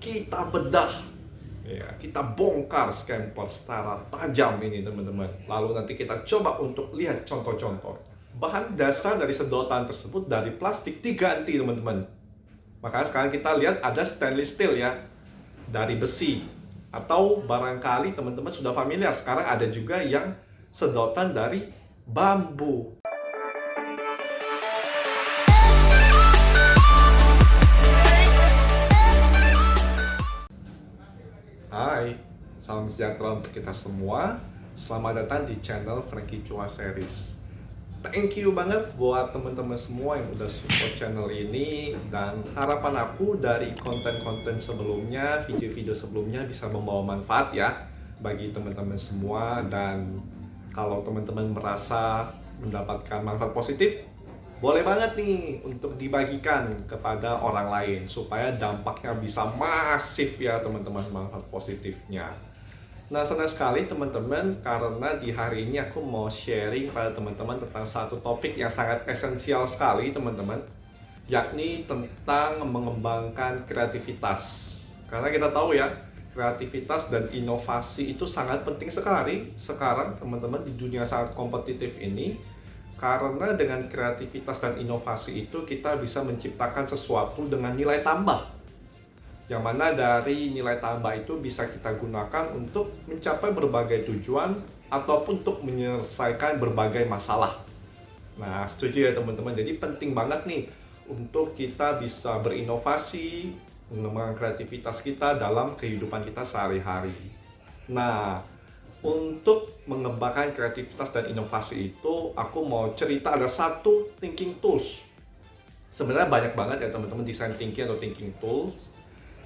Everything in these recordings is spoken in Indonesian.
kita bedah, ya, kita bongkar scamper secara tajam ini teman-teman. Lalu nanti kita coba untuk lihat contoh-contoh. Bahan dasar dari sedotan tersebut dari plastik diganti teman-teman. Makanya sekarang kita lihat ada stainless steel ya, dari besi. Atau barangkali teman-teman sudah familiar, sekarang ada juga yang sedotan dari bambu. Hai, salam sejahtera untuk kita semua. Selamat datang di channel Frankie Chua Series. Thank you banget buat teman-teman semua yang udah support channel ini. Dan harapan aku dari konten-konten sebelumnya, video-video sebelumnya bisa membawa manfaat ya bagi teman-teman semua. Dan kalau teman-teman merasa mendapatkan manfaat positif, boleh banget nih untuk dibagikan kepada orang lain supaya dampaknya bisa masif ya teman-teman, manfaat positifnya. Nah, senang sekali teman-teman karena di hari ini aku mau sharing pada teman-teman tentang satu topik yang sangat esensial sekali teman-teman, yakni tentang mengembangkan kreativitas. Karena kita tahu ya, kreativitas dan inovasi itu sangat penting sekali sekarang teman-teman di dunia sangat kompetitif ini. Karena dengan kreativitas dan inovasi itu kita bisa menciptakan sesuatu dengan nilai tambah. Yang mana dari nilai tambah itu bisa kita gunakan untuk mencapai berbagai tujuan ataupun untuk menyelesaikan berbagai masalah. Nah, setuju ya teman-teman. Jadi penting banget nih untuk kita bisa berinovasi, mengembangkan kreativitas kita dalam kehidupan kita sehari-hari. Nah, untuk mengembangkan kreativitas dan inovasi itu, aku mau cerita ada satu thinking tools. Sebenarnya banyak banget ya teman-teman design thinking atau thinking tools.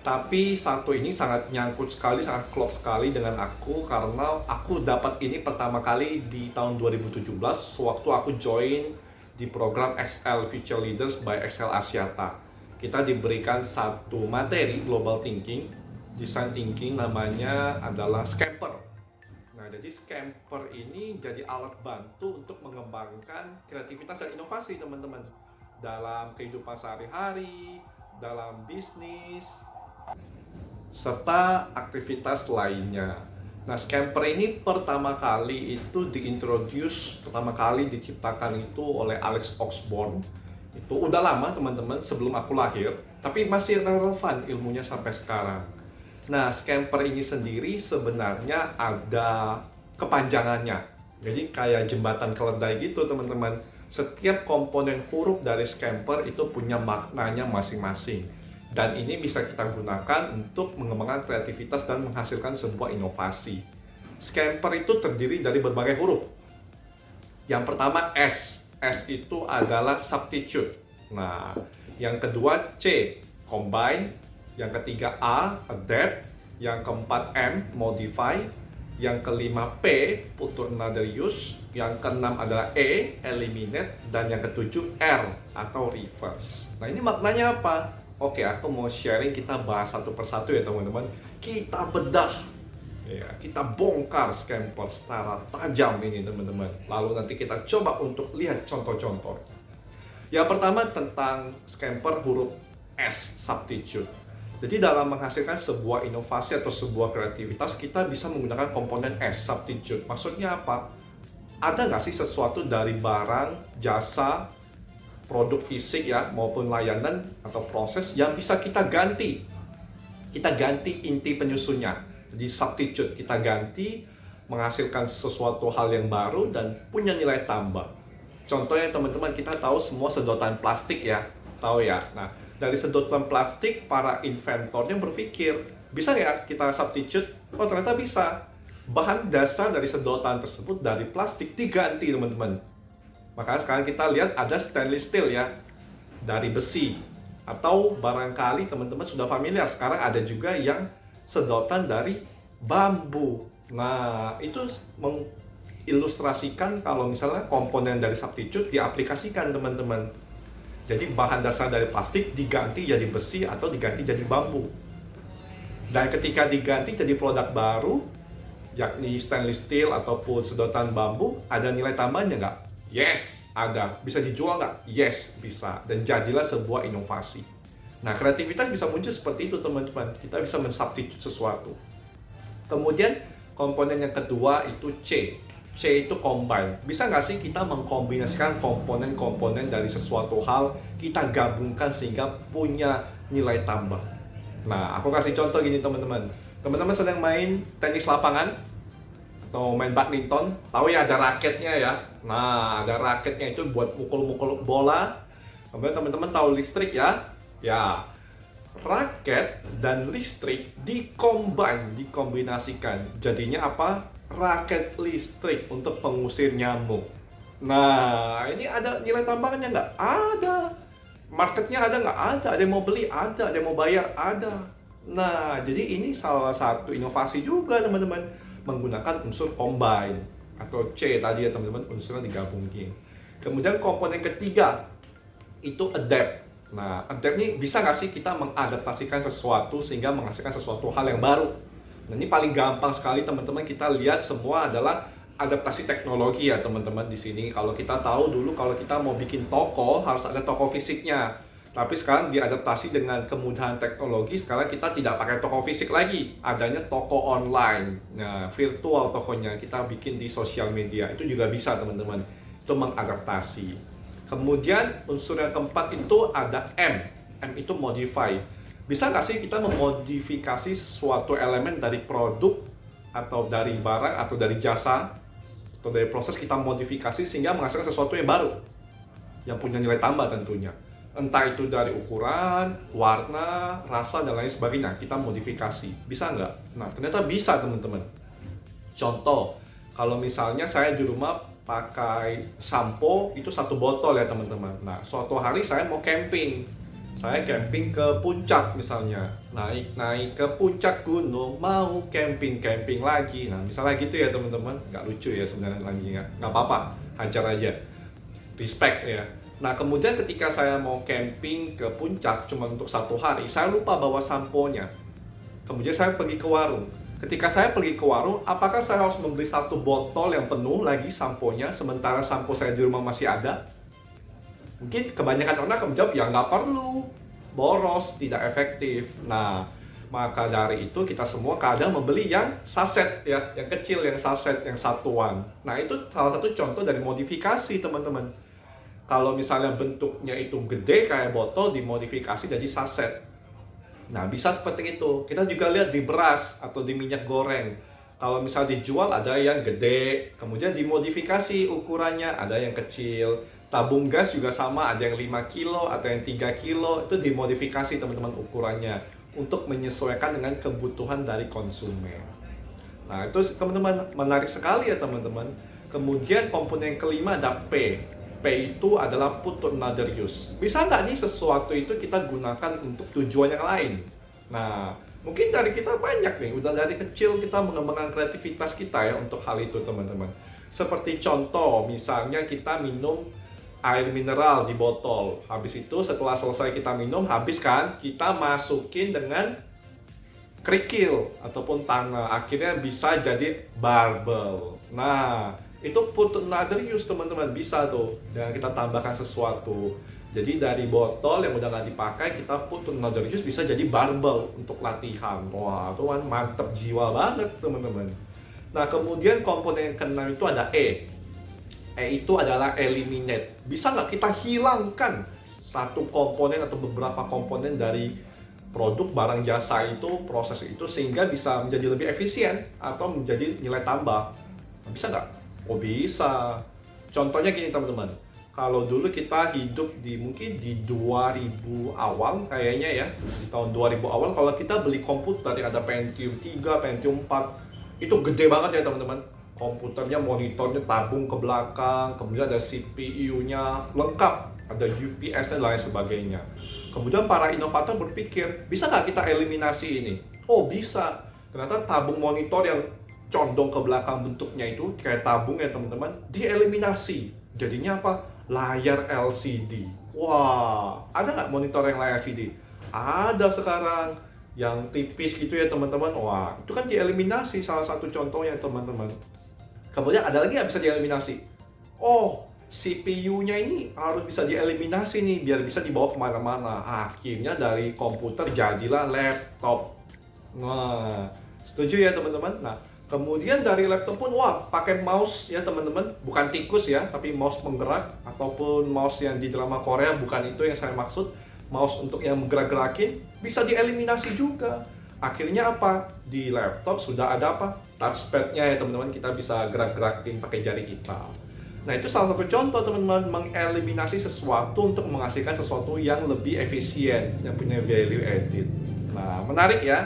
Tapi satu ini sangat nyangkut sekali, sangat klop sekali dengan aku karena aku dapat ini pertama kali di tahun 2017 sewaktu aku join di program XL Future Leaders by XL Axiata. Kita diberikan satu materi global thinking, design thinking, namanya adalah Scamper. Nah, jadi Scamper ini jadi alat bantu untuk mengembangkan kreativitas dan inovasi teman-teman dalam kehidupan sehari-hari, dalam bisnis, serta aktivitas lainnya. Nah, Scamper ini pertama kali itu pertama kali diciptakan itu oleh Alex Oxbourne. Itu udah lama teman-teman, sebelum aku lahir, tapi masih relevan ilmunya sampai sekarang. Nah, Scamper ini sendiri sebenarnya ada kepanjangannya. Jadi kayak jembatan keledai gitu teman-teman. Setiap komponen huruf dari Scamper itu punya maknanya masing-masing. Dan ini bisa kita gunakan untuk mengembangkan kreativitas dan menghasilkan sebuah inovasi. Scamper itu terdiri dari berbagai huruf. Yang pertama S. S itu adalah substitute. Nah, yang kedua C, combine. Yang ketiga A, adapt. Yang keempat M, modify. Yang kelima P, put to another use. Yang keenam adalah E, eliminate. Dan yang ketujuh R, atau reverse. Nah, ini maknanya apa? Oke, aku mau sharing, kita bahas satu persatu ya teman-teman. Kita bedah, ya, kita bongkar scamper secara tajam ini teman-teman. Lalu nanti kita coba untuk lihat contoh-contoh. Yang pertama tentang scamper huruf S, substitute. Jadi dalam menghasilkan sebuah inovasi atau sebuah kreativitas, kita bisa menggunakan komponen S, substitute. Maksudnya apa? Ada nggak sih sesuatu dari barang, jasa, produk fisik ya maupun layanan atau proses yang bisa kita ganti inti penyusunnya. Jadi substitute, kita ganti, menghasilkan sesuatu hal yang baru dan punya nilai tambah. Contohnya teman-teman, kita tahu semua sedotan plastik ya, tahu ya. Nah, dari sedotan plastik para inventornya berpikir, bisa nggak kita substitute? Oh, ternyata bisa. Bahan dasar dari sedotan tersebut dari plastik diganti teman-teman. Makanya sekarang kita lihat ada stainless steel ya, dari besi. Atau barangkali teman-teman sudah familiar, sekarang ada juga yang sedotan dari bambu. Nah, itu mengilustrasikan kalau misalnya komponen dari substitute diaplikasikan teman-teman. Jadi bahan dasar dari plastik diganti jadi besi atau diganti jadi bambu. Dan ketika diganti jadi produk baru, yakni stainless steel ataupun sedotan bambu, ada nilai tambahnya nggak? Yes, ada. Bisa dijual nggak? Yes, bisa. Dan jadilah sebuah inovasi. Nah, kreativitas bisa muncul seperti itu teman-teman. Kita bisa mensubstitute sesuatu. Kemudian komponen yang kedua itu C. C itu combine. Bisa nggak sih kita mengkombinasikan komponen-komponen dari sesuatu hal, kita gabungkan sehingga punya nilai tambah. Nah, aku kasih contoh gini teman-teman. Teman-teman sedang main tenis lapangan atau main badminton, tahu ya ada raketnya ya. Nah, ada raketnya itu buat mukul-mukul bola. Kemudian teman-teman tahu listrik ya. Ya, raket dan listrik dikombinasikan. Jadinya apa? Raket listrik untuk pengusir nyamuk. Nah, ini ada nilai tambahnya nggak? Ada. Marketnya ada nggak? Ada. Ada yang mau beli? Ada. Ada yang mau bayar? Ada. Nah, jadi ini salah satu inovasi juga teman-teman, menggunakan unsur combine atau C tadi ya teman-teman, unsurnya digabungin. Kemudian komponen ketiga itu adapt. Nah, adapt ini bisa nggak sih kita mengadaptasikan sesuatu sehingga menghasilkan sesuatu hal yang baru? Nah, ini paling gampang sekali teman-teman, kita lihat semua adalah adaptasi teknologi ya teman-teman di sini. Kalau kita tahu dulu kalau kita mau bikin toko harus ada toko fisiknya. Tapi sekarang diadaptasi dengan kemudahan teknologi, sekarang kita tidak pakai toko fisik lagi. Adanya toko online. Nah, virtual tokonya kita bikin di sosial media. Itu juga bisa teman-teman. Itu mengadaptasi. Kemudian unsur yang keempat itu ada M. M itu modify. Bisa nggak sih kita memodifikasi suatu elemen dari produk atau dari barang atau dari jasa atau dari proses, kita modifikasi sehingga menghasilkan sesuatu yang baru yang punya nilai tambah tentunya. Entah itu dari ukuran, warna, rasa, dan lain sebagainya, kita modifikasi. Bisa nggak? Nah, ternyata bisa teman-teman. Contoh, kalau misalnya saya di rumah pakai sampo itu 1 botol ya teman-teman. Nah, suatu hari saya mau camping. Saya camping ke puncak misalnya, naik ke puncak gunung, mau camping lagi. Nah, misalnya gitu ya teman-teman, nggak lucu ya sebenarnya lagi, nggak apa-apa, hajar aja, respect ya. Nah, kemudian ketika saya mau camping ke puncak cuma untuk 1 hari, saya lupa bawa samponya. Kemudian saya pergi ke warung. Ketika saya pergi ke warung, apakah saya harus membeli 1 botol yang penuh lagi samponya, sementara sampo saya di rumah masih ada? Mungkin kebanyakan orang akan menjawab, ya nggak perlu, boros, tidak efektif. Nah, maka dari itu kita semua kadang membeli yang saset ya, yang kecil, yang saset, yang satuan. Nah, itu salah satu contoh dari modifikasi teman-teman. Kalau misalnya bentuknya itu gede kayak botol, dimodifikasi jadi saset. Nah, bisa seperti itu. Kita juga lihat di beras atau di minyak goreng. Kalau misalnya dijual ada yang gede, kemudian dimodifikasi ukurannya, ada yang kecil. Tabung gas juga sama, ada yang 5 kilo atau yang 3 kilo, itu dimodifikasi teman-teman ukurannya untuk menyesuaikan dengan kebutuhan dari konsumen. Nah, itu teman-teman menarik sekali ya teman-teman. Kemudian komponen yang kelima ada P. P itu adalah put to another use. Bisa nggak nih sesuatu itu kita gunakan untuk tujuan yang lain? Nah, mungkin dari kita banyak nih, udah dari kecil kita mengembangkan kreativitas kita ya untuk hal itu teman-teman. Seperti contoh, misalnya kita minum air mineral di botol. Habis itu setelah selesai kita minum, habis kan, kita masukin dengan kerikil ataupun tanah. Akhirnya bisa jadi barbel. Nah, itu put another use teman-teman, bisa tuh. Dan kita tambahkan sesuatu. Jadi dari botol yang udah nggak dipakai, kita put another use bisa jadi barbel untuk latihan. Wah, itu kan mantep jiwa banget teman-teman. Nah, kemudian komponen yang keenam itu ada E. E itu adalah eliminate. Bisa nggak kita hilangkan satu komponen atau beberapa komponen dari produk, barang, jasa itu, proses itu, sehingga bisa menjadi lebih efisien atau menjadi nilai tambah. Bisa nggak? Oh bisa. Contohnya gini teman-teman. Kalau dulu kita hidup mungkin di 2000 awal kayaknya ya, di tahun 2000 awal, kalau kita beli komputer yang ada Pentium 3, Pentium 4, itu gede banget ya teman-teman. Komputernya, monitornya tabung ke belakang, kemudian ada CPU-nya lengkap, ada UPS dan lain sebagainya. Kemudian para inovator berpikir, bisa nggak kita eliminasi ini? Oh bisa. Ternyata tabung monitor yang condong ke belakang bentuknya itu kayak tabung ya teman-teman, dieliminasi. Jadinya apa? Layar LCD. Wah, ada nggak monitor yang layar LCD? Ada sekarang, yang tipis gitu ya teman-teman. Wah, itu kan dieliminasi, salah satu contohnya teman-teman. Kemudian ada lagi yang bisa dieliminasi. Oh, CPU-nya ini harus bisa dieliminasi nih biar bisa dibawa kemana-mana. Akhirnya dari komputer jadilah laptop. Nah, setuju ya teman-teman? Nah, kemudian dari laptop pun, wah, pakai mouse ya teman-teman. Bukan tikus ya, tapi mouse penggerak. Ataupun mouse yang di drama Korea, bukan itu yang saya maksud. Mouse untuk yang menggerak-gerakin, bisa dieliminasi juga. Akhirnya apa? Di laptop sudah ada apa? Touchpad-nya ya teman-teman, kita bisa gerak-gerakin pakai jari kita. Nah, itu salah satu contoh teman-teman, mengeliminasi sesuatu untuk menghasilkan sesuatu yang lebih efisien, yang punya value added. Nah, menarik ya.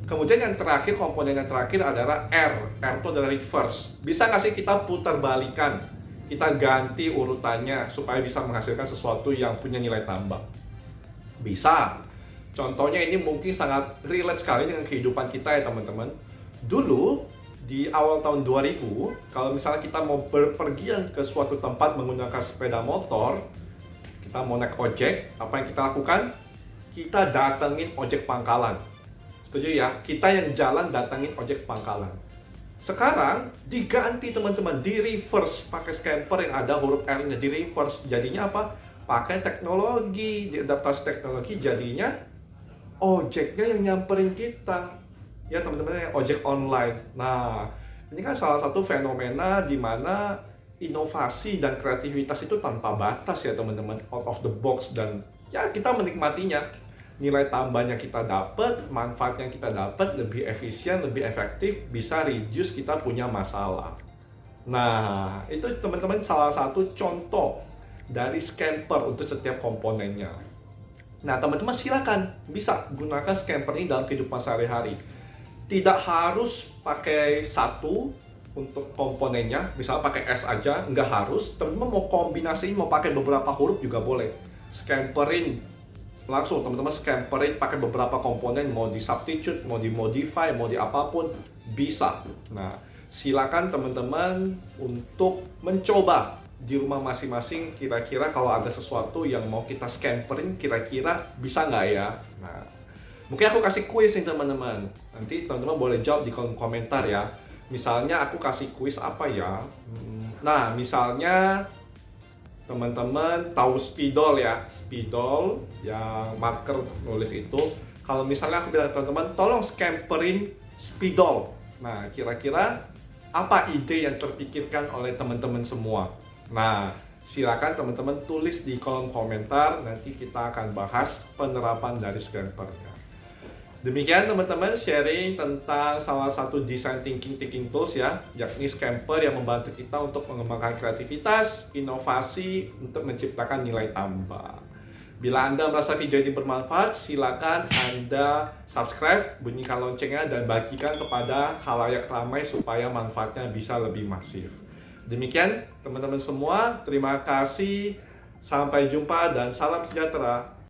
Kemudian yang terakhir, komponen yang terakhir adalah R. R itu adalah reverse. Bisa nggak sih kita putar balikan? Kita ganti urutannya supaya bisa menghasilkan sesuatu yang punya nilai tambah. Bisa. Contohnya ini mungkin sangat relate sekali dengan kehidupan kita ya teman-teman. Dulu, di awal tahun 2000, kalau misalnya kita mau berpergian ke suatu tempat menggunakan sepeda motor, kita mau naik ojek, apa yang kita lakukan? Kita datengin ojek pangkalan. Setuju ya? Kita yang jalan datengin ojek pangkalan. Sekarang diganti teman-teman, di reverse, pakai scamper yang ada huruf R-nya di reverse. Jadinya apa? Pakai teknologi, diadaptasi teknologi, jadinya ojeknya yang nyamperin kita. Ya teman-teman, ojek online. Nah, ini kan salah satu fenomena di mana inovasi dan kreativitas itu tanpa batas ya teman-teman, out of the box, dan ya kita menikmatinya. Nilai tambahnya kita dapat, manfaatnya kita dapat, lebih efisien, lebih efektif, bisa reduce kita punya masalah. Nah, itu teman-teman salah satu contoh dari scamper untuk setiap komponennya. Nah, teman-teman silakan bisa gunakan scamper ini dalam kehidupan sehari-hari. Tidak harus pakai satu untuk komponennya, misalnya pakai S aja, nggak harus. Teman-teman mau kombinasiin, mau pakai beberapa huruf juga boleh. Scamperin langsung, teman-teman scamperin pakai beberapa komponen, mau di substitute, mau di modify, mau di apapun, bisa. Nah, silakan teman-teman untuk mencoba di rumah masing-masing, kira-kira kalau ada sesuatu yang mau kita scamperin, kira-kira bisa nggak ya? Nah, mungkin aku kasih kuis nih teman-teman. Nanti teman-teman boleh jawab di kolom komentar ya. Misalnya aku kasih kuis apa ya? Nah, misalnya teman-teman tahu spidol ya? Spidol yang marker untuk nulis itu. Kalau misalnya aku bilang teman-teman, tolong scamperin spidol. Nah, kira-kira apa ide yang terpikirkan oleh teman-teman semua? Nah, silakan teman-teman tulis di kolom komentar, nanti kita akan bahas penerapan dari scampernya. Demikian teman-teman sharing tentang salah satu design thinking tools ya, yakni scamper yang membantu kita untuk mengembangkan kreativitas, inovasi, untuk menciptakan nilai tambah. Bila Anda merasa video ini bermanfaat, silakan Anda subscribe, bunyikan loncengnya, dan bagikan kepada khalayak ramai supaya manfaatnya bisa lebih masif. Demikian teman-teman semua, terima kasih, sampai jumpa dan salam sejahtera.